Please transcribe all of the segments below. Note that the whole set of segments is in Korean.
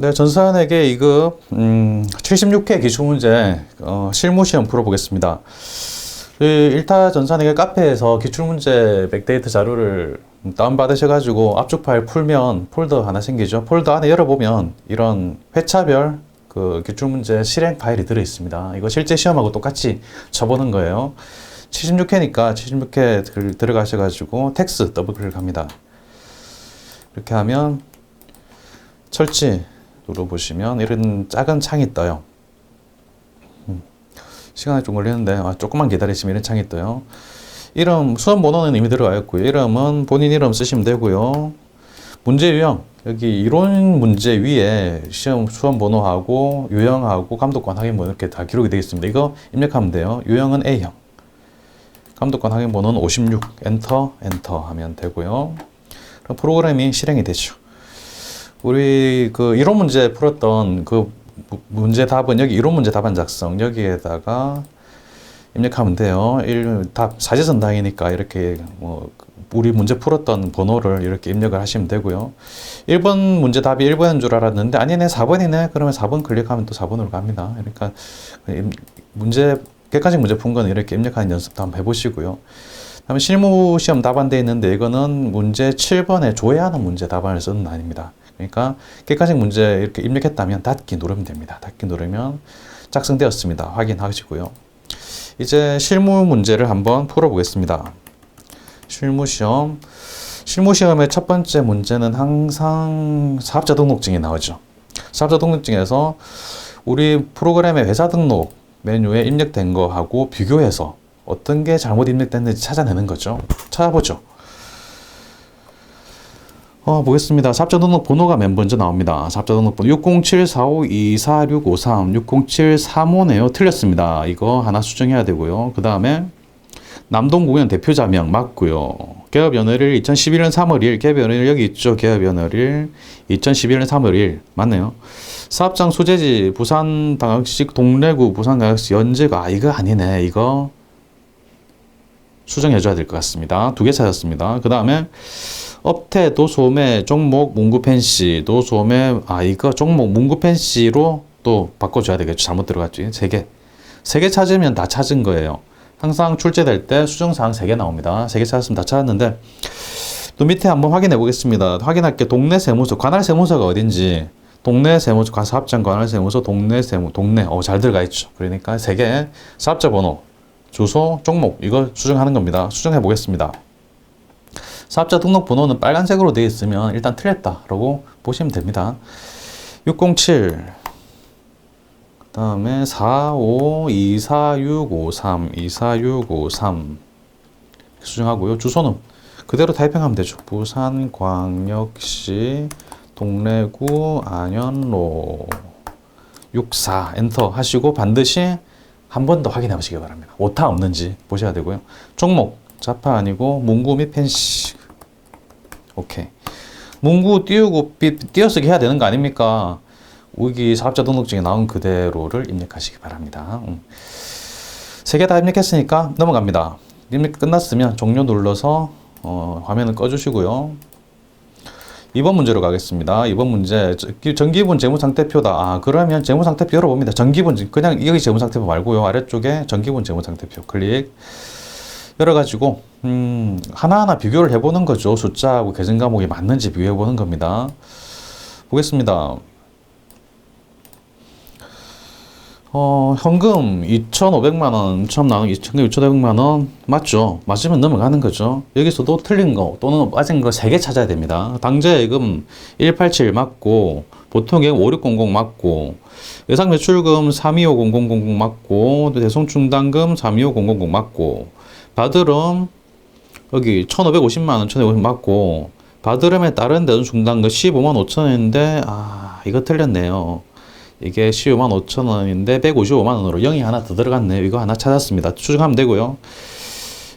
네, 전산회계 2급 76회 기출문제 실무시험 풀어보겠습니다. 1타 전산회계 카페에서 기출문제 백데이터 자료를 다운받으셔가지고 압축 파일 풀면 폴더 하나 생기죠. 폴더 안에 열어보면 이런 회차별 그 기출문제 실행 파일이 들어있습니다. 이거 실제 시험하고 똑같이 쳐보는 거예요. 76회니까 76회 들어가셔가지고 텍스 더블 클릭합니다. 이렇게 하면 철치 눌러보시면 이런 작은 창이 떠요. 시간이 좀 걸리는데 조금만 기다리시면 이런 창이 떠요. 이름, 수험 번호는 이미 들어가 있고요. 이름은 본인 이름 쓰시면 되고요. 문제 유형, 여기 이론 문제 위에 시험 수험 번호하고 유형하고 감독관 확인 번호 이렇게 다 기록이 되어 있습니다. 이거 입력하면 돼요. 유형은 A형, 감독관 확인 번호는 56, 엔터 하면 되고요. 그럼 프로그램이 실행이 되죠. 우리 그 이론 문제 풀었던 그 문제 답은 여기 이론 문제 답안 작성 여기에다가 입력하면 돼요. 답 사지선다이니까 이렇게 뭐 우리 문제 풀었던 번호를 이렇게 입력을 하시면 되고요. 1번 문제 답이 1번인 줄 알았는데 아니네 4번이네. 그러면 4번 클릭하면 또 4번으로 갑니다. 그러니까 문제 객관식 문제 푼 거는 이렇게 입력하는 연습도 한번 해보시고요. 다음에 실무시험 답안돼 있는데 이거는 문제 7번에 조회하는 문제 답안을 쓰는 거 아닙니다. 그러니까 객관식 문제 이렇게 입력했다면 닫기 누르면 됩니다. 닫기 누르면 작성되었습니다. 확인하시고요. 이제 실무 문제를 한번 풀어보겠습니다. 실무시험의 첫 번째 문제는 항상 사업자 등록증이 나오죠. 사업자 등록증에서 우리 프로그램의 회사 등록 메뉴에 입력된 거하고 비교해서 어떤 게 잘못 입력됐는지 찾아내는 거죠. 찾아보죠. 보겠습니다. 사업자 등록 번호가 맨 먼저 나옵니다. 사업자 등록 번호 60745246653 60735네요. 틀렸습니다. 이거 하나 수정해야 되고요. 그 다음에 남동공연 대표자명 맞고요. 개업연월일 2011년 3월 1일 개업연월일 여기 있죠. 개업연월일 2011년 3월 1일 맞네요. 사업장 소재지 부산광역시 동래구 부산광역시 연제가 이거 아니네. 이거 수정해 줘야 될 것 같습니다. 2개 찾았습니다. 그 다음에 업태 도소매 종목 문구 펜시 도소매 이거 종목 문구 펜시로 또 바꿔줘야 되겠죠. 잘못 들어갔죠. 3개 찾으면 다 찾은 거예요. 항상 출제될 때 수정사항 3개 나옵니다. 3개 찾았으면 다 찾았는데 또 밑에 한번 확인해 보겠습니다. 확인할 게 동네 세무서 관할 세무서가 어딘지 동네 세무서 사업장 관할 세무서 동네 잘 들어가 있죠. 그러니까 3개 사업자 번호 주소 종목 이거 수정하는 겁니다. 수정해 보겠습니다. 사업자 등록 번호는 빨간색으로 되어 있으면 일단 틀렸다라고 보시면 됩니다. 607 그 다음에 452465324653 수정하고요. 주소는 그대로 타이핑하면 되죠. 부산광역시 동래구 안현로 64 엔터 하시고 반드시 한 번 더 확인해 보시기 바랍니다. 오타 없는지 보셔야 되고요. 종목 자파 아니고 문구 및 펜시 오케이. 문구 띄우고 띄어쓰기 해야 되는 거 아닙니까? 여기 사업자 등록증에 나온 그대로를 입력하시기 바랍니다. 3개 다 입력했으니까 넘어갑니다. 입력 끝났으면 종료 눌러서 화면을 꺼주시고요. 2번 문제로 가겠습니다. 2번 문제 정기분 재무상태표다. 그러면 재무상태표 열어봅니다. 정기분 그냥 여기 재무상태표 말고요. 아래쪽에 정기분 재무상태표 클릭 열어가지고 하나하나 비교를 해보는 거죠. 숫자하고 계정 과목이 맞는지 비교해보는 겁니다. 보겠습니다. 현금 2,500만원 처음 나온 2,500만원 맞죠? 맞으면 넘어가는 거죠. 여기서도 틀린 거 또는 빠진 거 3개 찾아야 됩니다. 당좌예금 187 맞고 보통예금 5600 맞고 예상매출금 325000 맞고 대손충당금 325000 맞고 받으름 여기 1,550만원 1,550 맞고 받으름에 따른 대손충당금 15만 5천원인데 이거 틀렸네요. 이게 15만 5천 원인데 155만 원으로 0이 하나 더 들어갔네요. 이거 하나 찾았습니다. 추정하면 되고요.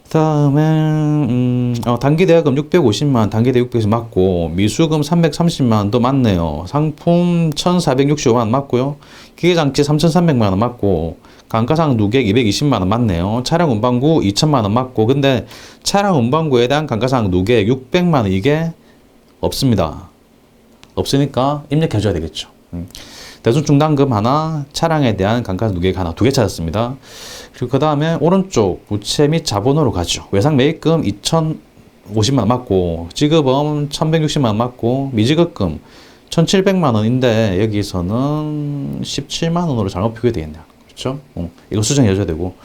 그 다음에 단기대여금 650만 원, 단기대 650만 원 맞고 미수금 330만 원도 맞네요. 상품 1,465만 원 맞고요. 기계장치 3,300만 원 맞고 감가상 누객 220만 원 맞네요. 차량 운반구 2천만 원 맞고 근데 차량 운반구에 대한 감가상 누객 600만 원 이게 없습니다. 없으니까 입력해 줘야 되겠죠. 대손충당금 하나, 차량에 대한 감가 누계액 하나, 2개 찾았습니다. 그리고 그 다음에 오른쪽 부채 및 자본으로 가죠. 외상 매입금 2,050만 원 맞고, 지급금 1,160만 원 맞고, 미지급금 1,700만 원인데 여기서는 17만 원으로 잘못 표기되겠네요. 그렇죠? 이거 수정해줘야 되고,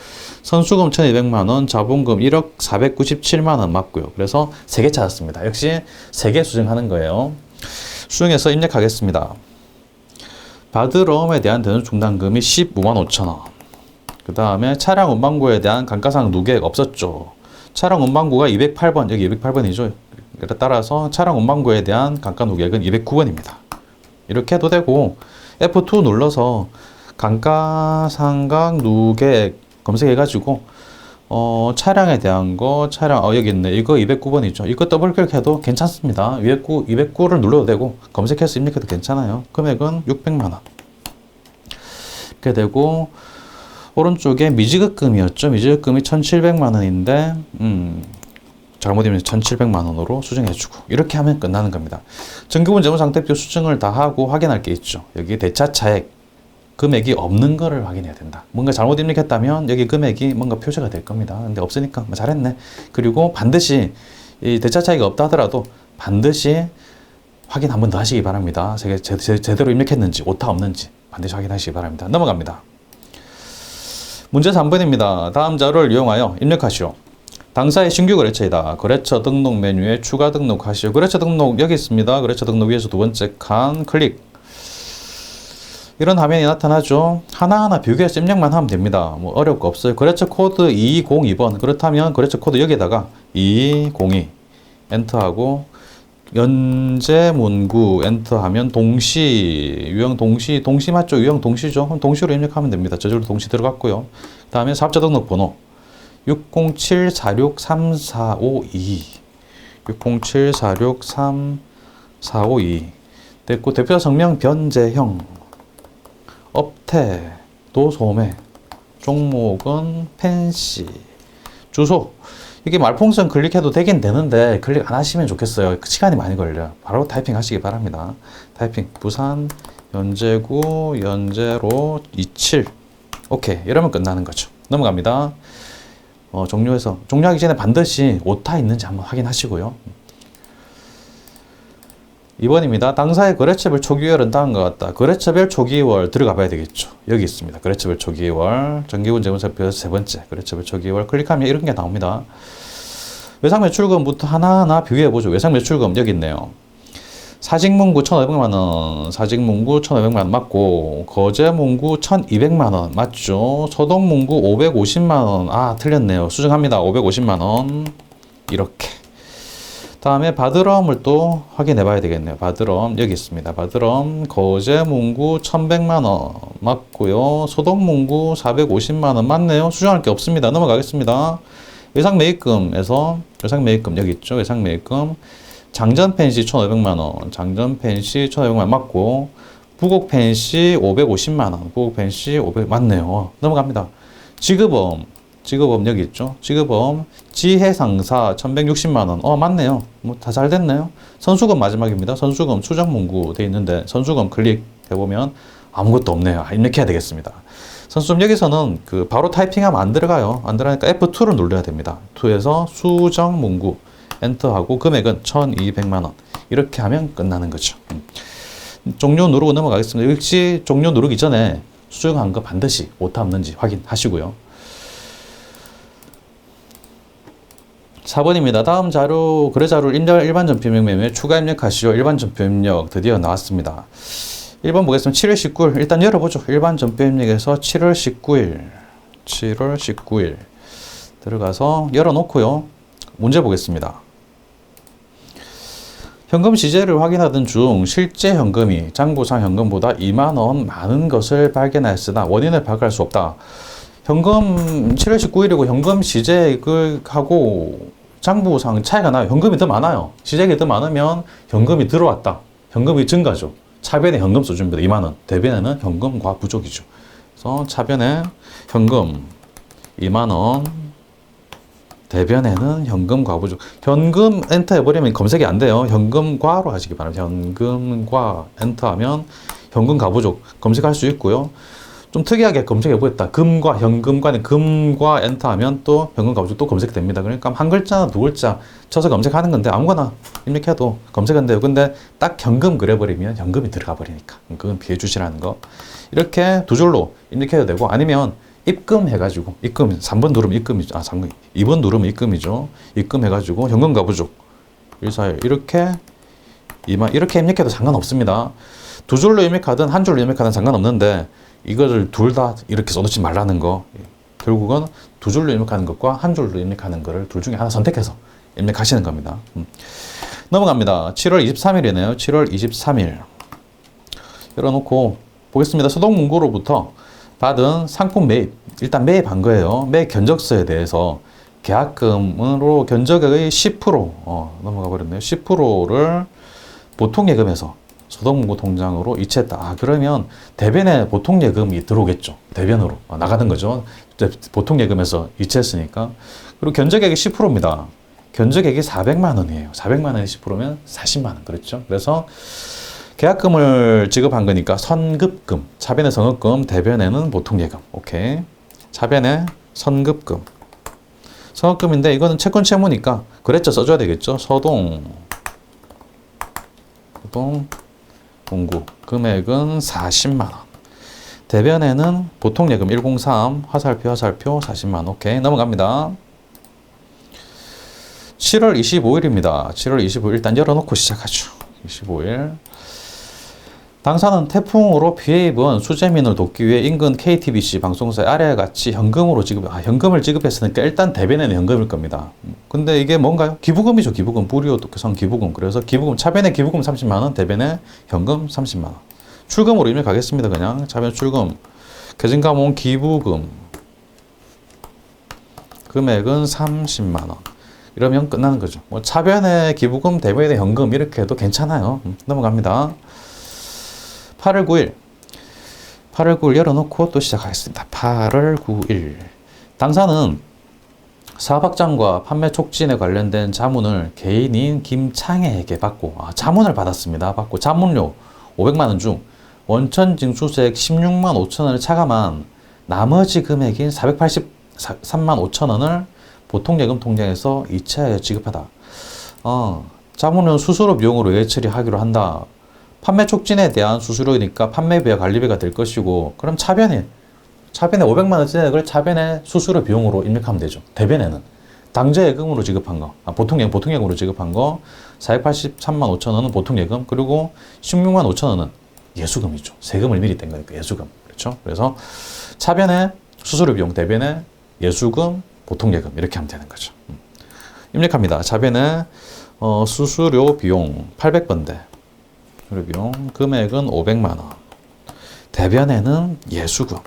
선수금 1,200만 원, 자본금 1억 497만 원 맞고요. 그래서 3개 찾았습니다. 역시 3개 수정하는 거예요. 수정해서 입력하겠습니다. 바드럼에 대한 대손충당금이 15만 5천 원. 그 다음에 차량 운반구에 대한 감가상 누계액 없었죠. 차량 운반구가 208번, 여기 208번이죠. 따라서 차량 운반구에 대한 감가 누계액은 209번입니다. 이렇게 해도 되고, F2 눌러서 감가상각 누계액 검색해가지고, 차량에 대한 거, 여기 있네. 이거 209번이죠. 이거 더블 클릭해도 괜찮습니다. 209를 눌러도 되고, 검색해서 입력해도 괜찮아요. 금액은 600만 원. 이렇게 되고, 오른쪽에 미지급금이었죠. 미지급금이 1,700만 원인데, 잘못 입력 1,700만 원으로 수정해주고, 이렇게 하면 끝나는 겁니다. 정기분 재무상태표 수정을 다 하고 확인할 게 있죠. 여기 대차차액 금액이 없는 거를 확인해야 된다. 뭔가 잘못 입력했다면 여기 금액이 뭔가 표시가 될 겁니다. 근데 없으니까 잘했네. 그리고 반드시 이 대차차익이 없다 하더라도 반드시 확인 한 번 더 하시기 바랍니다. 제대로 입력했는지, 오타 없는지 반드시 확인하시기 바랍니다. 넘어갑니다. 문제 3번입니다. 다음 자료를 이용하여 입력하시오. 당사의 신규 거래처이다. 거래처 등록 메뉴에 추가 등록하시오. 거래처 등록 여기 있습니다. 거래처 등록 위에서 두 번째 칸 클릭. 이런 화면이 나타나죠. 하나하나 비교해서 입력만 하면 됩니다. 뭐 어려울 거 없어요. 거래처 코드 202번. 그렇다면 거래처 코드 여기에다가 202 엔터하고 연재문구 엔터하면 동시, 유형 동시 맞죠? 유형 동시죠? 그럼 동시로 입력하면 됩니다. 저절로 동시 들어갔고요. 그 다음에 사업자 등록번호 607463452 607463452 됐고, 대표자 성명 변재형, 업태, 도소매, 종목은 펜시, 주소. 이게 말풍선 클릭해도 되긴 되는데 클릭 안 하시면 좋겠어요. 시간이 많이 걸려요. 바로 타이핑 하시기 바랍니다. 타이핑 부산 연제구 연제로 27 오케이. 이러면 끝나는 거죠. 넘어갑니다. 종료하기 전에 반드시 오타 있는지 한번 확인하시고요. 2번입니다. 당사의 거래처별 초기월은 다음과 같다. 거래처별 초기월 들어가 봐야 되겠죠. 여기 있습니다. 거래처별 초기월, 정기분 재무제표에서 세 번째 거래처별 초기월 클릭하면 이런 게 나옵니다. 외상 매출금부터 하나하나 비교해보죠. 외상 매출금 여기 있네요. 사직문구 1,500만 원, 사직문구 1,500만 원 맞고, 거제문구 1,200만 원 맞죠? 소동문구 550만 원, 아 틀렸네요. 수정합니다. 550만 원 이렇게. 다음에 바드럼을 또 확인해 봐야 되겠네요. 바드럼 여기 있습니다. 바드럼 거제문구 1,100만 원 맞고요. 소동문구 450만 원 맞네요. 수정할 게 없습니다. 넘어가겠습니다. 외상매입금에서 외상매입금 여기 있죠. 외상매입금 장전펜시 1,500만 원, 장전펜시 1,500만 원 맞고, 부곡펜시 550만 원, 부곡펜시 500 맞네요. 넘어갑니다. 지급엄 여기 있죠. 지급엄 지혜상사 1,160만 원. 맞네요. 뭐 다 잘 됐네요. 선수금 마지막입니다. 선수금 수정문구 돼 있는데 선수금 클릭해 보면 아무것도 없네요. 입력해야 되겠습니다. 선수금 여기서는 바로 타이핑하면 안 들어가요. 안 들어가니까 F2를 눌러야 됩니다. 2에서 수정문구 엔터하고 금액은 1,200만 원. 이렇게 하면 끝나는 거죠. 종료 누르고 넘어가겠습니다. 역시 종료 누르기 전에 수정한 거 반드시 오타 없는지 확인하시고요. 4번입니다. 다음 자료, 거래 자료를 일반 전표 입력 메뉴에 추가 입력하시오. 일반 전표 입력 드디어 나왔습니다. 1번 보겠습니다. 7월 19일. 일단 열어보죠. 일반 전표 입력에서 7월 19일 들어가서 열어놓고요. 문제 보겠습니다. 현금 시제를 확인하던 중 실제 현금이 장부상 현금보다 2만 원 많은 것을 발견하였으나 원인을 파악할 수 없다. 현금 7월 19일이고 현금 시제액하고 장부상 차이가 나요. 현금이 더 많아요. 시제액이 더 많으면 현금이 들어왔다. 현금이 증가죠. 차변의 현금 수준입니다. 2만 원. 대변에는 현금과 부족이죠. 그래서 차변에 현금 2만 원, 대변에는 현금과 부족. 현금 엔터 해버리면 검색이 안 돼요. 현금과로 하시기 바랍니다. 현금과 엔터하면 현금과 부족 검색할 수 있고요. 좀 특이하게 검색해 보겠다. 금과 현금과는 금과 엔터하면 또 현금과 부족 또 검색됩니다. 그러니까 한 글자나 두 글자 쳐서 검색하는 건데 아무거나 입력해도 검색은 돼요. 근데 딱 현금 그려버리면 현금이 들어가 버리니까 그건 피해 주시라는 거. 이렇게 두 줄로 입력해도 되고 아니면 입금 해가지고 입금 3번 누르면 입금이죠. 2번 누르면 입금이죠. 입금 해가지고 현금과 부족 141 이렇게 입력해도 상관없습니다. 두 줄로 입력하든 한 줄로 입력하든 상관없는데 이거를 둘 다 이렇게 써놓지 말라는 거. 결국은 두 줄로 입력하는 것과 한 줄로 입력하는 거를 둘 중에 하나 선택해서 입력하시는 겁니다. 넘어갑니다. 7월 23일이네요. 7월 23일 열어놓고 보겠습니다. 소독문고로부터 받은 상품 매입, 일단 매입한 거예요. 매입 견적서에 대해서 계약금으로 견적의 10% 넘어가 버렸네요. 10%를 보통예금에서 소독문고 통장으로 이체했다. 그러면 대변에 보통예금이 들어오겠죠. 대변으로 나가는 거죠. 보통예금에서 이체했으니까. 그리고 견적액이 10%입니다. 견적액이 400만 원이에요. 400만 원이 10%면 40만 원. 그렇죠. 그래서 계약금을 지급한 거니까 선급금, 차변에 선급금, 대변에는 보통예금. 오케이. 차변에 선급금. 선급금인데 이거는 채권 채무니까 거래처 써줘야 되겠죠. 소동 공구 금액은 40만 원. 대변에는 보통예금 103 화살표 40만 원. 오케이. 넘어갑니다. 7월 25일입니다. 7월 25일 일단 열어놓고 시작하죠. 25일. 당사는 태풍으로 피해 입은 수재민을 돕기 위해 인근 KTBC 방송사의 아래와 같이 현금을 지급했으니까 일단 대변에는 현금일 겁니다. 근데 이게 뭔가요? 기부금이죠. 기부금. 불이호독해선 기부금. 그래서 기부금, 차변에 기부금 30만 원, 대변에 현금 30만 원. 출금으로 입력하겠습니다. 그냥 차변 출금. 개진감원 기부금. 금액은 30만 원. 이러면 끝나는 거죠. 뭐 차변에 기부금, 대변에 현금 이렇게 해도 괜찮아요. 넘어갑니다. 8월 9일 열어놓고 또 시작하겠습니다. 8월 9일 당사는 사업 확장과 판매 촉진에 관련된 자문을 개인인 김창혜에게 받고 자문을 받았습니다. 받고 자문료 500만 원 중 원천 징수세액 16만 5천 원을 차감한 나머지 금액인 483만 5천 원을 보통예금 통장에서 이체하여 지급하다. 자문은 수수료 비용으로 외처리하기로 한다. 판매 촉진에 대한 수수료니까 판매비와 관리비가 될 것이고 그럼 차변에 500만 원金액을 차변에 수수료 비용으로 입력하면 되죠. 대변에는 당좌예금으로 지급한 거, 보통예금으로 지급한 거 483만 5천 원은 보통예금 그리고 16만 5천 원은 예수금이죠. 세금을 미리 뗀 거니까 예수금. 그렇죠? 그래서 차변에 수수료 비용, 대변에 예수금, 보통예금 이렇게 하면 되는 거죠. 입력합니다. 차변에 수수료 비용 800번대 비용 금액은 500만 원. 대변에는 예수금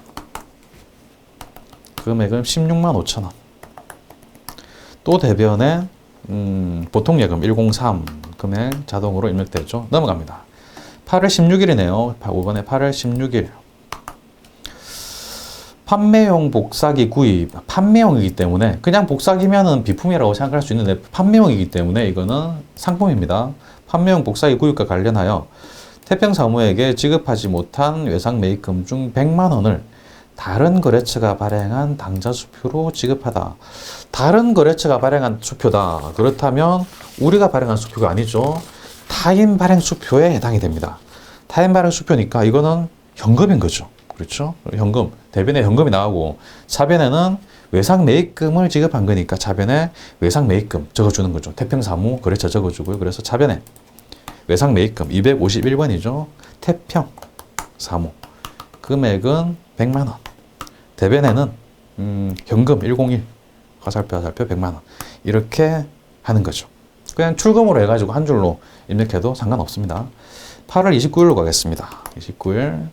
금액은 16만 5천 원. 또 대변에 보통예금 103 금액 자동으로 입력되죠. 넘어갑니다. 8월 16일이네요. 5번에 8월 16일. 판매용 복사기 구입. 판매용이기 때문에 그냥 복사기면은 비품이라고 생각할 수 있는데 판매용이기 때문에 이거는 상품입니다. 판매용 복사기 구입과 관련하여 태평사무에게 지급하지 못한 외상 매입금 중 100만 원을 다른 거래처가 발행한 당좌 수표로 지급하다. 다른 거래처가 발행한 수표다. 그렇다면 우리가 발행한 수표가 아니죠. 타인 발행 수표에 해당이 됩니다. 타인 발행 수표니까 이거는 현금인 거죠. 그렇죠? 현금. 대변에 현금이 나오고 차변에는 외상 매입금을 지급한 거니까 차변에 외상 매입금 적어주는 거죠. 태평사무 거래처 적어주고요. 그래서 차변에 외상 매입금 251번이죠. 태평사무 금액은 100만 원. 대변에는 현금 101 화살표 100만 원. 이렇게 하는 거죠. 그냥 출금으로 해가지고 한 줄로 입력해도 상관없습니다. 8월 29일로 가겠습니다. 29일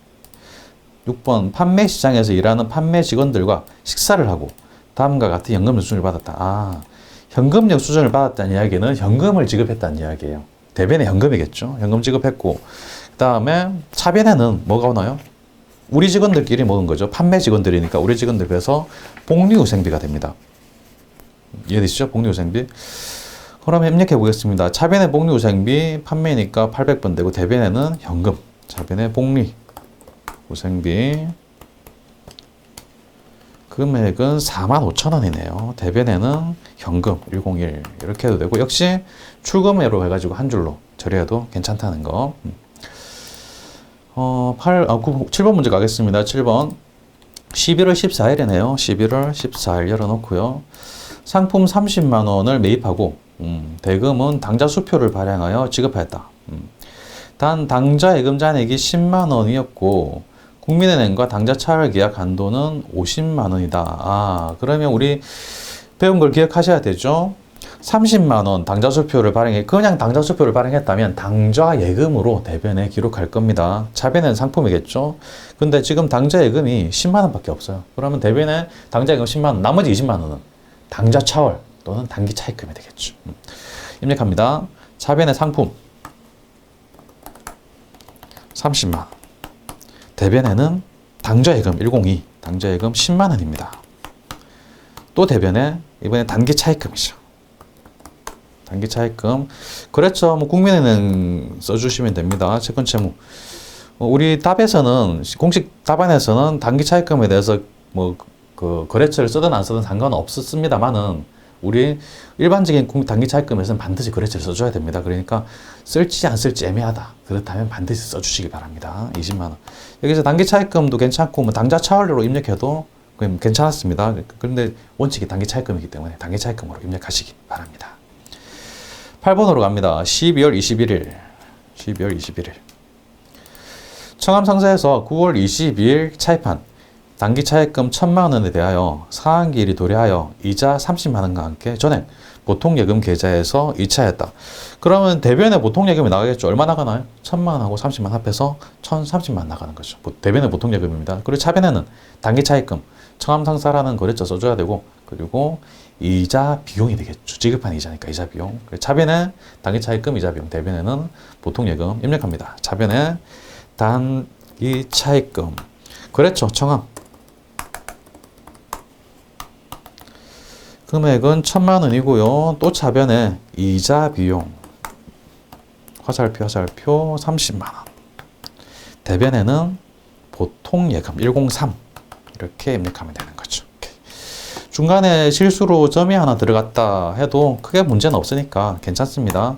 6번 판매 시장에서 일하는 판매 직원들과 식사를 하고 다음과 같은 현금 영수증을 받았다. 현금 영수증을 받았다는 이야기는 현금을 지급했다는 이야기예요. 대변에 현금이겠죠. 현금 지급했고 그 다음에 차변에는 뭐가 오나요? 우리 직원들끼리 먹은 거죠. 판매 직원들이니까 우리 직원들 그래서 복리후생비가 됩니다. 이해되시죠? 복리후생비. 그럼 입력해 보겠습니다. 차변의 복리후생비 판매니까 800번 되고 대변에는 현금. 차변의 복리후생비 금액은 45,000원이네요. 대변에는 현금 101 이렇게 해도 되고 역시 출금회로 해가지고 한 줄로 처리해도 괜찮다는 거. 7번 문제 가겠습니다. 7번 11월 14일이네요. 11월 14일 열어놓고요. 상품 30만 원을 매입하고 대금은 당좌 수표를 발행하여 지급하였다. 단 당좌 예금 잔액이 10만 원이었고 국민은행과 당좌 차월 계약 한도는 50만 원이다. 그러면 우리 배운 걸 기억하셔야 되죠. 30만 원 당좌 수표를 발행해 그냥 당좌 수표를 발행했다면 당좌 예금으로 대변에 기록할 겁니다. 차변에는 상품이겠죠. 근데 지금 당좌 예금이 10만 원밖에 없어요. 그러면 대변에 당좌 예금 10만 원, 나머지 20만 원은 당좌 차월 또는 단기 차입금이 되겠죠. 입력합니다. 차변의 상품 30만 원. 대변에는 당좌 예금 102, 당좌 예금 10만 원입니다. 또 대변에 이번에 단기 차입금이죠. 단기 차입금. 그렇죠. 뭐 국민은행 써주시면 됩니다. 채권 채무. 우리 답에서는 공식 답안에서는 단기 차입금에 대해서 뭐 그 거래처를 쓰든 안 쓰든 상관은 없었습니다만은 우리 일반적인 단기 차입금에서는 반드시 거래처를 써줘야 됩니다. 그러니까 쓸지 안 쓸지 애매하다. 그렇다면 반드시 써주시기 바랍니다. 20만 원. 여기서 단기 차입금도 괜찮고 뭐 당좌 차월로 입력해도 괜찮았습니다. 그런데 원칙이 단기 차입금이기 때문에 단기 차입금으로 입력하시기 바랍니다. 8번으로 갑니다. 12월 21일. 12월 21일. 청암 상사에서 9월 22일 차입한 단기 차입금 1,000만 원에 대하여 상한기일이 도래하여 이자 30만 원과 함께 전액 보통예금 계좌에서 이차했다. 그러면 대변에 보통예금이 나가겠죠. 얼마 나가나요? 1,000만 원하고 30만 원 합해서 1,030만 원 나가는 거죠. 대변에 보통예금입니다. 그리고 차변에는 단기 차입금, 청암 상사라는 거래처 써줘야 되고 그리고 이자 비용이 되겠죠. 지급한 이자니까 이자 비용. 차변에 단기 차입금 이자 비용, 대변에는 보통예금 입력합니다. 차변에 단기 차입금. 그렇죠. 청암. 금액은 1,000만 원이고요. 또 차변에 이자 비용. 화살표 30만 원. 대변에는 보통예금 103. 이렇게 입력하면 되는 거죠. 중간에 실수로 점이 하나 들어갔다 해도 크게 문제는 없으니까 괜찮습니다.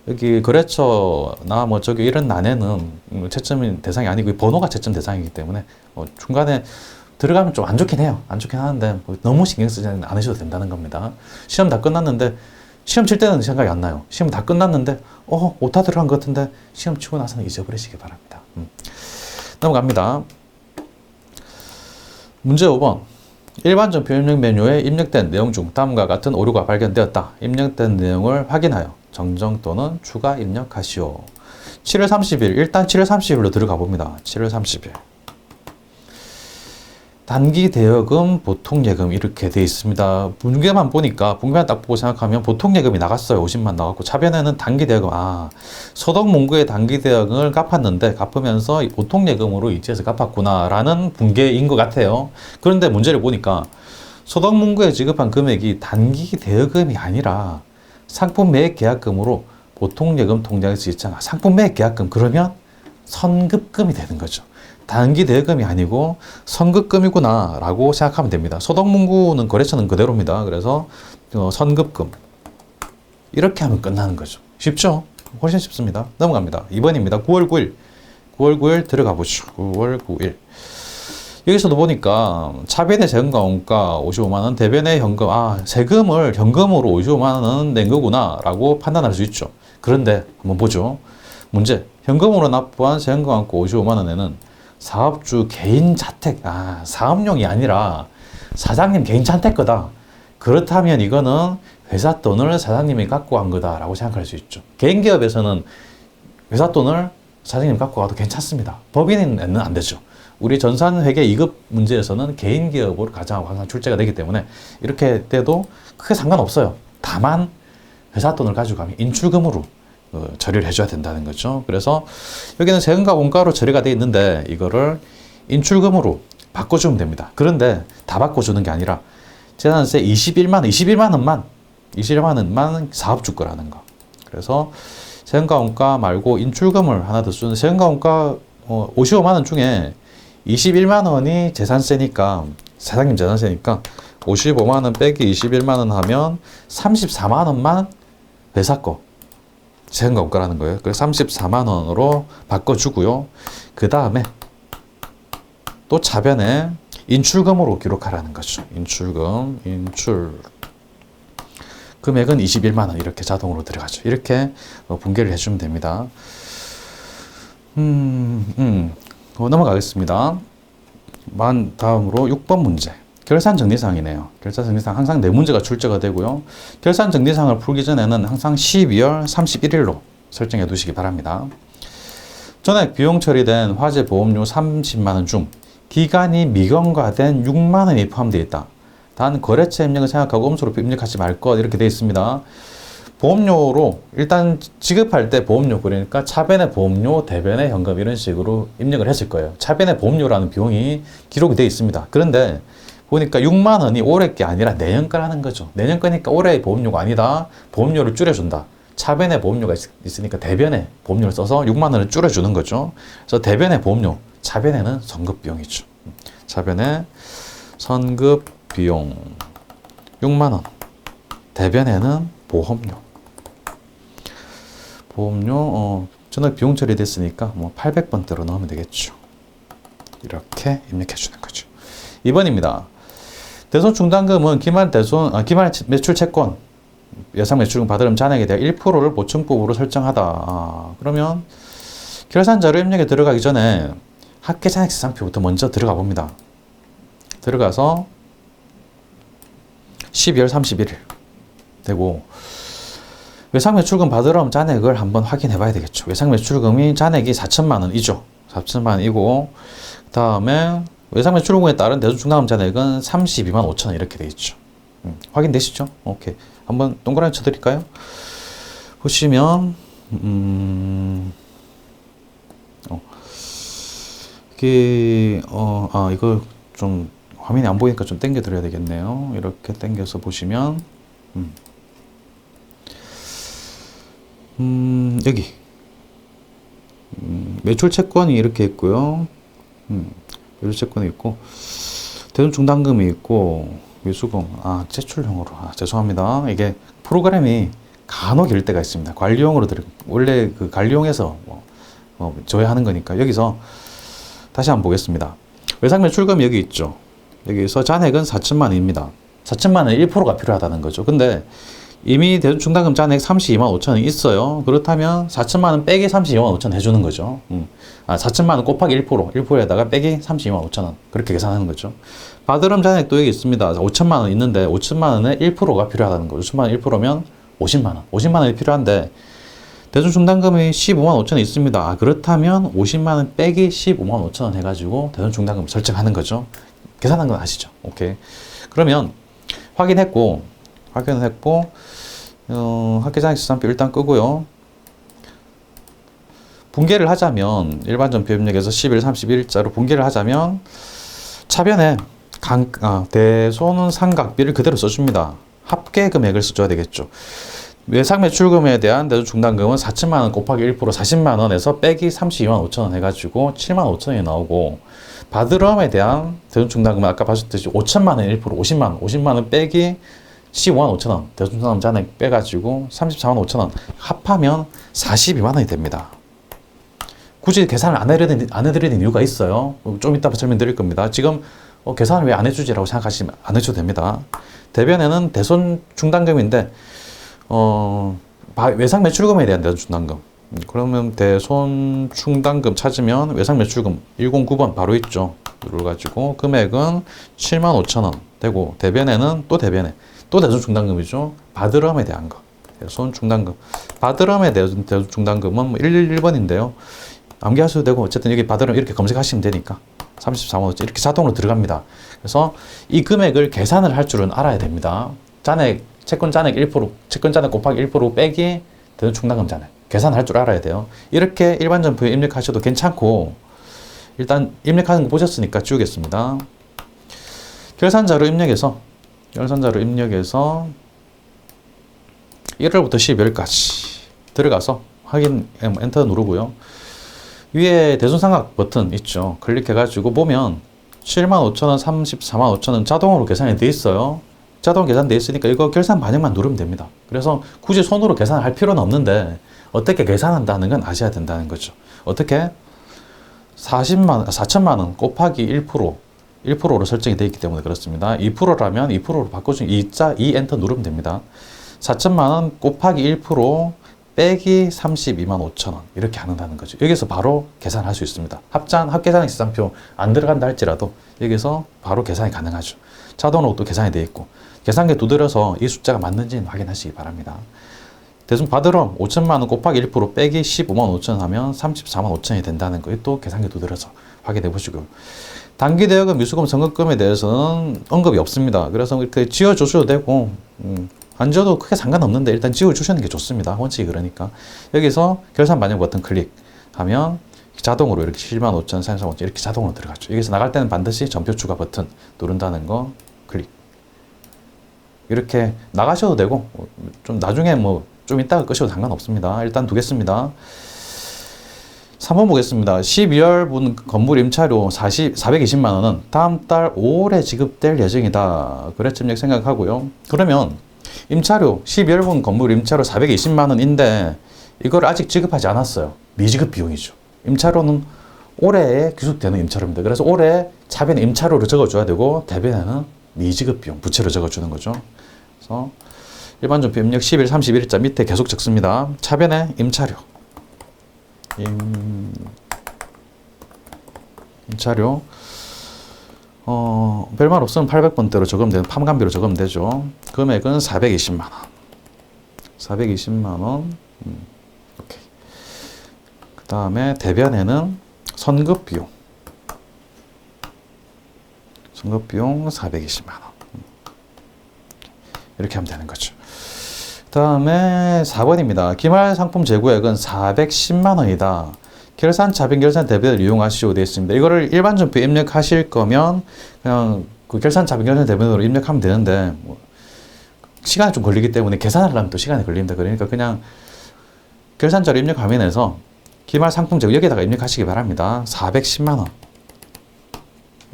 여기 거래처나 뭐 저기 이런 난에는 채점 대상이 아니고 번호가 채점 대상이기 때문에 중간에 들어가면 좀 안 좋긴 해요. 안 좋긴 하는데 너무 신경 쓰지 않으셔도 된다는 겁니다. 시험 다 끝났는데 시험 칠 때는 생각이 안 나요. 시험 다 끝났는데 오타 들어간 것 같은데 시험 치고 나서는 잊어버리시기 바랍니다. 넘어갑니다. 문제 5번. 일반적 표입력 메뉴에 입력된 내용 중 다음과 같은 오류가 발견되었다. 입력된 내용을 확인하여 정정 또는 추가 입력하시오. 7월 30일, 일단 7월 30일로 들어가 봅니다. 7월 30일. 단기 대여금, 보통예금 이렇게 돼 있습니다. 분기만 보니까 분기만 딱 보고 생각하면 보통예금이 나갔어요. 50만 나갔고 차변에는 단기 대여금, 소득문구의 단기 대여금을 갚았는데 갚으면서 보통예금으로 이체해서 갚았구나 라는 분계인 것 같아요. 그런데 문제를 보니까 소득문구에 지급한 금액이 단기 대여금이 아니라 상품 매입 계약금으로 보통예금 통장에서 있잖아. 상품 매입 계약금 그러면 선급금이 되는 거죠. 단기 대여금이 아니고 선급금이구나 라고 생각하면 됩니다. 소득문구는 거래처는 그대로입니다. 그래서 선급금 이렇게 하면 끝나는 거죠. 쉽죠? 훨씬 쉽습니다. 넘어갑니다. 2번입니다. 9월 9일 9월 9일 들어가 보죠. 9월 9일 여기서도 보니까 차변의 세금과 원가 55만원, 대변의 현금, 세금을 현금으로 55만원 낸 거구나 라고 판단할 수 있죠. 그런데 한번 보죠. 문제, 현금으로 납부한 세금과 원가 55만원에는 사업주 개인 자택, 사업용이 아니라 사장님 개인 자택 거다. 그렇다면 이거는 회사 돈을 사장님이 갖고 간 거다라고 생각할 수 있죠. 개인 기업에서는 회사 돈을 사장님 갖고 가도 괜찮습니다. 법인은 안 되죠. 우리 전산회계 2급 문제에서는 개인 기업으로 가정하고 항상 출제가 되기 때문에 이렇게 돼도 크게 상관없어요. 다만 회사 돈을 가지고 가면 인출금으로 처리를 해줘야 된다는 거죠. 그래서 여기는 세금과 원가로 처리가 되어 있는데 이거를 인출금으로 바꿔주면 됩니다. 그런데 다 바꿔주는 게 아니라 재산세 21만 원만 사업주 거라는 거. 그래서 세금과원가 말고 인출금을 하나 더 쓰는 세금과원가 55만 원 중에 21만 원이 재산세니까 사장님 재산세니까 55만 원 빼기 21만 원 하면 34만 원만 회사 거 세금과원가라는 거예요. 그래서 34만 원으로 바꿔주고요. 그 다음에 또 차변에 인출금으로 기록하라는 거죠. 인출 금액은 21만 원 이렇게 자동으로 들어가죠. 이렇게 분개를 해주면 됩니다. 넘어가겠습니다. 다음으로 6번 문제. 결산정리사항이네요. 결산정리사항 항상 4문제가 출제가 되고요. 결산정리사항을 풀기 전에는 항상 12월 31일로 설정해 두시기 바랍니다. 전액 비용 처리된 화재 보험료 30만 원 중 기간이 미경과된 6만 원이 포함되어 있다. 단 거래처 입력을 생각하고 음수로 입력하지 말 것 이렇게 되어 있습니다. 보험료로 일단 지급할 때 보험료 그러니까 차변의 보험료, 대변의 현금 이런 식으로 입력을 했을 거예요. 차변의 보험료라는 비용이 기록이 되어 있습니다. 그런데 보니까 6만 원이 올해 게 아니라 내년 거라는 거죠. 내년 거니까 올해의 보험료가 아니다. 보험료를 줄여준다. 차변의 보험료가 있으니까 대변의 보험료를 써서 6만 원을 줄여주는 거죠. 그래서 대변의 보험료, 차변에는 선급 비용이죠. 차변의 선급 비용 6만 원, 대변에는 보험료 전액 비용 처리됐으니까 뭐 800번대로 넣으면 되겠죠. 이렇게 입력해 주는 거죠. 2번입니다. 대손 충당금은 기말 매출 채권 예상 매출금 받으려면 잔액에 대한 1%를 보충법으로 설정하다. 그러면 결산 자료 입력에 들어가기 전에 합계 잔액 세상표부터 먼저 들어가 봅니다. 들어가서 12월 31일 되고 외상매출금 받으러 잔액을 한번 확인해 봐야 되겠죠. 외상매출금이 잔액이 4천만 원이죠. 4천만 원이고 그 다음에 외상매출금에 따른 대손충당금 잔액은 32만 5천 원 이렇게 되어 있죠. 확인되시죠? 오케이. 한번 동그라미 쳐드릴까요? 보시면 이거 좀 화면이 안 보이니까 좀 당겨 드려야 되겠네요. 이렇게 당겨서 보시면 여기 매출 채권이 이렇게 있고요. 매출 채권이 있고 대손 충당금이 있고 미수금 제출형으로 죄송합니다. 이게 프로그램이 간혹 이럴 때가 있습니다. 관리용으로 원래 그 관리용에서 조회하는 거니까 여기서 다시 한번 보겠습니다. 외상 매출금이 여기 있죠. 여기서 잔액은 4천만 원입니다. 4천만 원 1%가 필요하다는 거죠. 근데 이미 대손 충당금 잔액 32만 5천 원이 있어요. 그렇다면 4천만 원 빼기 32만 5천 원 해주는 거죠. 4천만 원 곱하기 1%에다가 빼기 32만 5천 원 그렇게 계산하는 거죠. 받으름 잔액도 여기 있습니다. 5천만 원 있는데 5천만 원에 1%가 필요하다는 거죠. 5천만 원 1%면 50만 원. 50만 원이 필요한데 대손 충당금이 15만 5천 원 있습니다. 그렇다면 50만 원 빼기 15만 5천 원 해가지고 대손 충당금 설정하는 거죠. 계산한 건 아시죠? 오케이. 그러면 확인했고 합계장액수산표 일단 끄고요. 분개를 하자면 일반전표 입력에서 11, 31자로 분개를 하자면 차변에 대손 삼각비를 그대로 써줍니다. 합계 금액을 써줘야 되겠죠. 외상 매출금에 대한 대손 충당금은 4천만 원 곱하기 1% 40만 원에서 빼기 32만 5천 원 해가지고 7만 5천 원이 나오고 받으럼에 대한 대손 충당금은 아까 보셨듯이 5천만 원 1% 50만 원 빼기 15만 5천 원 대손 충당금 잔액 빼가지고 34만 5천 원 합하면 42만 원이 됩니다. 굳이 계산을 안 해드리는 이유가 있어요. 좀 이따 설명드릴 겁니다. 지금 계산을 왜 안 해주지라고 생각하시면 안 해줘도 됩니다. 대변에는 대손 충당금인데 외상 매출금에 대한 대손 충당금. 그러면 대손 충당금 찾으면 외상 매출금 109번 바로 있죠. 눌러가지고 금액은 7만 5천 원 되고 대변에는 또 대손 충당금이죠. 받으럼에 대한 거. 대손 충당금. 받으럼에 대한 대손 충당금은 111번인데요. 암기하셔도 되고 어쨌든 여기 받으럼 이렇게 검색하시면 되니까 34만 5천 이렇게 자동으로 들어갑니다. 그래서 이 금액을 계산을 할 줄은 알아야 됩니다. 채권 잔액 1%, 채권 잔액 곱하기 1% 빼기 대손 충당금 잔액. 계산할 줄 알아야 돼요. 이렇게 일반 전표에 입력하셔도 괜찮고 일단 입력하는 거 보셨으니까 지우겠습니다. 결산자료 입력해서 결산자료 입력해서 1월부터 12월까지 들어가서 확인 엔터 누르고요. 위에 대손삼각 버튼 있죠. 클릭해가지고 보면 75,000원, 345,000원 자동으로 계산이 돼 있어요. 자동 계산돼 있으니까 이거 결산 반영만 누르면 됩니다. 그래서 굳이 손으로 계산할 필요는 없는데 어떻게 계산한다는 건 아셔야 된다는 거죠. 어떻게? 4천만 원 곱하기 1%로 설정이 되어 있기 때문에 그렇습니다. 2%라면 2%로 바꿔주면 2 엔터 누르면 됩니다. 4천만 원 곱하기 1% 빼기 32만 5천 원 이렇게 한다는 거죠. 여기서 바로 계산할 수 있습니다. 합계산액 시장표 안 들어간다 할지라도 여기서 바로 계산이 가능하죠. 자동으로 또 계산이 되어 있고 계산기 두드려서 이 숫자가 맞는지는 확인하시기 바랍니다. 대충 받으러 5천만 원 곱하기 1% 빼기 15만 5천 원 하면 34만 5천이 된다는 거 또 계산기 두드려서 확인해 보시고요. 단기 대여금, 미수금, 선급금에 대해서는 언급이 없습니다. 그래서 이렇게 지어주셔도 되고 안 지어도 크게 상관없는데 일단 지어주시는 게 좋습니다. 원칙이 그러니까. 여기서 결산 반영 버튼 클릭하면 자동으로 이렇게 7만 5천, 34만 5천 이렇게 자동으로 들어가죠. 여기서 나갈 때는 반드시 전표 추가 버튼 누른다는 거 클릭. 이렇게 나가셔도 되고 좀 나중에 뭐 좀 이따가 끄셔도 상관없습니다. 일단 두겠습니다. 3번 보겠습니다. 12월분 건물 임차료 420만 원은 다음 달 5월에 지급될 예정이다. 거래점액 생각하고요. 그러면 임차료 12월분 건물 임차료 420만 원인데 이걸 아직 지급하지 않았어요. 미지급 비용이죠. 임차료는 올해에 귀속되는 임차료입니다. 그래서 올해 차변에 임차료를 적어줘야 되고 대변에는 미지급 비용, 부채로 적어주는 거죠. 그래서 일반 전표 입력 10일, 31일자 밑에 계속 적습니다. 차변에 임차료. 임차료. 별말 없으면 800번대로 적으면 되는 판관비로 적으면 되죠. 금액은 420만 원. 420만 원. 오케이. 그 다음에 대변에는 선급 비용. 선급 비용 420만 원. 이렇게 하면 되는 거죠. 그 다음에 4번입니다. 기말 상품 재고액은 410만 원이다. 결산, 차변, 결산, 대변을 이용하시오 되어 있습니다. 이거를 일반 전표 입력하실 거면 그냥 그 결산, 차변, 결산, 대변으로 입력하면 되는데 뭐 시간이 좀 걸리기 때문에 계산하려면 또 시간이 걸립니다. 그러니까 그냥 결산자료 입력 화면에서 기말 상품 재고 여기다가 입력하시기 바랍니다. 410만 원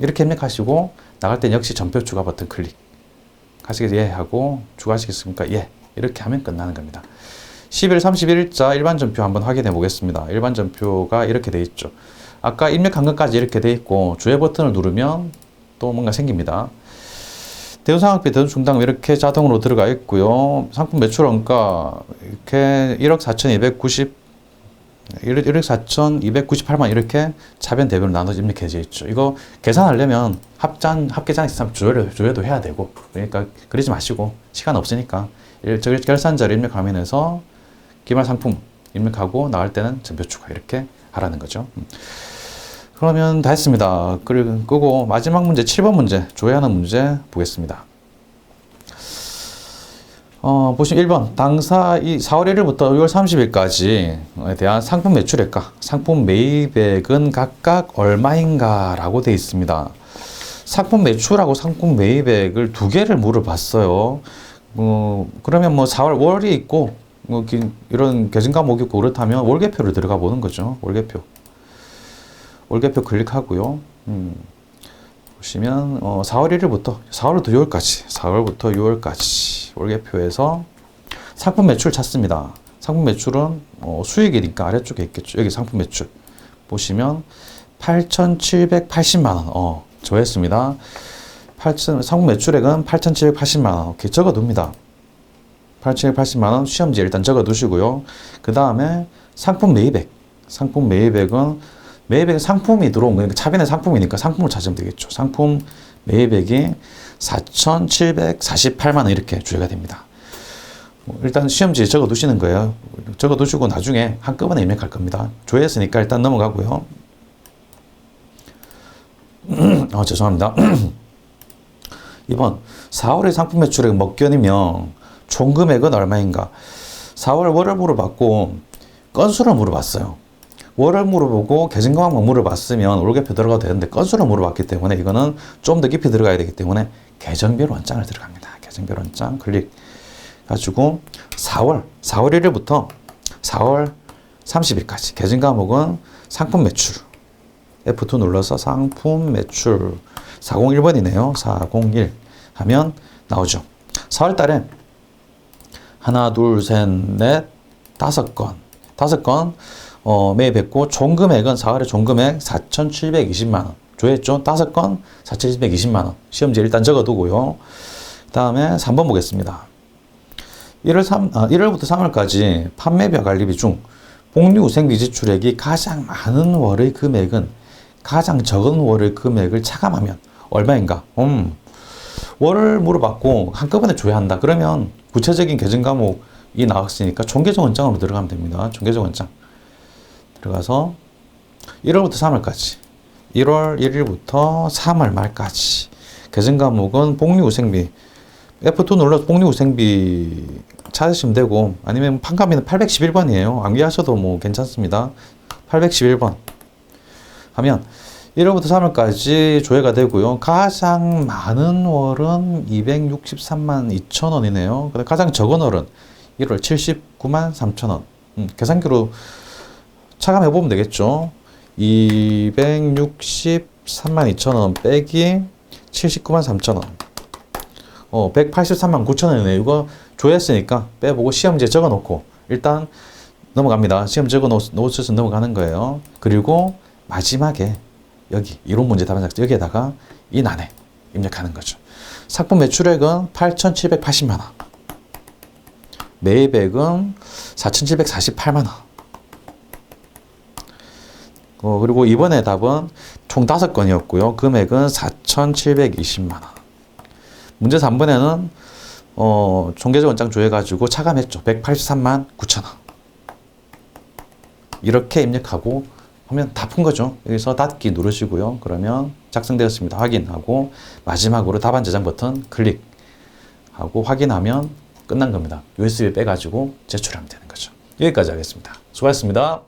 이렇게 입력하시고 나갈 땐 역시 전표 추가 버튼 클릭 하시겠 예 하고 추가하시겠습니까? 예. 이렇게 하면 끝나는 겁니다. 10일 31일자 일반 전표 한번 확인해 보겠습니다. 일반 전표가 이렇게 돼 있죠. 아까 입력한 것까지 이렇게 돼 있고 주의 버튼을 누르면 또 뭔가 생깁니다. 대우상학비, 대우중담금 이렇게 자동으로 들어가 있고요. 상품 매출 원가 이렇게 1억 4,298만 이렇게 차변 대변으로 나눠서 입력해져 있죠. 이거 계산하려면 합계장 조회도 해야 되고 그러니까 그러지 마시고 시간 없으니까 결산자료 입력 화면에서 기말 상품 입력하고 나갈 때는 전표 추가 이렇게 하라는 거죠. 그러면 다 했습니다. 끄고 마지막 문제 7번 문제 조회하는 문제 보겠습니다. 보시면 1번 당사 4월 1일부터 6월 30일까지에 대한 상품 매출액과 상품 매입액은 각각 얼마인가 라고 되어 있습니다. 상품 매출하고 상품 매입액을 두 개를 물어봤어요. 그러면 뭐 4월 월이 있고 뭐 이런 계정과목이 있고 그렇다면 월계표를 들어가 보는 거죠. 월계표 클릭하고요. 보시면 4월 1일부터 4월부터 6월까지 월계표에서 상품 매출 찾습니다. 상품 매출은 수익이니까 아래쪽에 있겠죠. 여기 상품 매출 보시면 8,780만 원 조회했습니다. 상품 매출액은 8,780만 원 이렇게 적어둡니다. 8,780만 원 시험지에 일단 적어두시고요. 그 다음에 상품 매입액. 상품 매입액은 상품이 들어온 거니까 차변에 상품이니까 상품을 찾으면 되겠죠. 상품 매입액이 4,748만 원 이렇게 조회가 됩니다. 일단 시험지에 적어두시는 거예요. 적어두시고 나중에 한꺼번에 입력할 겁니다. 조회했으니까 일단 넘어가고요. 죄송합니다. 2번 4월의 상품 매출액 먹견이며 총 금액은 얼마인가? 4월 월을 물어봤고 건수를 물어봤어요. 월을 물어보고 계정과목만 물어봤으면 월계표 들어가도 되는데 건수를 물어봤기 때문에 이거는 좀 더 깊이 들어가야 되기 때문에 계정별 원장을 들어갑니다. 계정결혼장 클릭 가지고 4월 1일부터 4월 30일까지 계정 과목은 상품 매출 F2 눌러서 상품 매출 401번이네요. 401 하면 나오죠. 4월 달에 하나, 둘, 셋, 넷, 5건 매입했고 총 금액은 4월에 총 금액 4,720만 원. 조회했죠? 5건 4,720만 원. 시험지 일단 적어두고요. 그 다음에 3번 보겠습니다. 1월부터 3월까지 판매비와 관리비 중 복리후생비 지출액이 가장 많은 월의 금액은 가장 적은 월의 금액을 차감하면 얼마인가? 월을 물어봤고 한꺼번에 조회한다. 그러면 구체적인 계정 과목이 나왔으니까 총계정 원장으로 들어가면 됩니다. 총계정 원장 들어가서 1월부터 3월까지 1월 1일부터 3월 말까지 계정 과목은 복리후생비 F2 눌러서 복리후생비 찾으시면 되고 아니면 판가비는 811번이에요. 암기하셔도 뭐 괜찮습니다. 811번 하면 1월부터 3월까지 조회가 되고요. 가장 많은 월은 263만 2천 원이네요. 가장 적은 월은 1월 79만 3천 원. 계산기로 차감해보면 되겠죠. 263만 2천 원 빼기 79만 3천 원. 183만 9천 원이네요. 이거 조회했으니까 빼보고 시험지에 적어놓고 일단 넘어갑니다. 시험 적어놓으셔서 넘어가는 거예요. 그리고 마지막에 여기 이론 문제 답안지 여기에다가 이 난에 입력하는 거죠. 상품 매출액은 8,780만 원. 매입액은 4,748만 원. 그리고 이번에 답은 총 5건이었고요. 금액은 4,720만 원. 문제 3번에는 총계정 원장 조회가지고 차감했죠. 183만 9천 원. 이렇게 입력하고 하면 다 푼 거죠. 여기서 닫기 누르시고요. 그러면 작성되었습니다. 확인하고 마지막으로 답안 저장 버튼 클릭하고 확인하면 끝난 겁니다. USB 빼가지고 제출하면 되는 거죠. 여기까지 하겠습니다. 수고하셨습니다.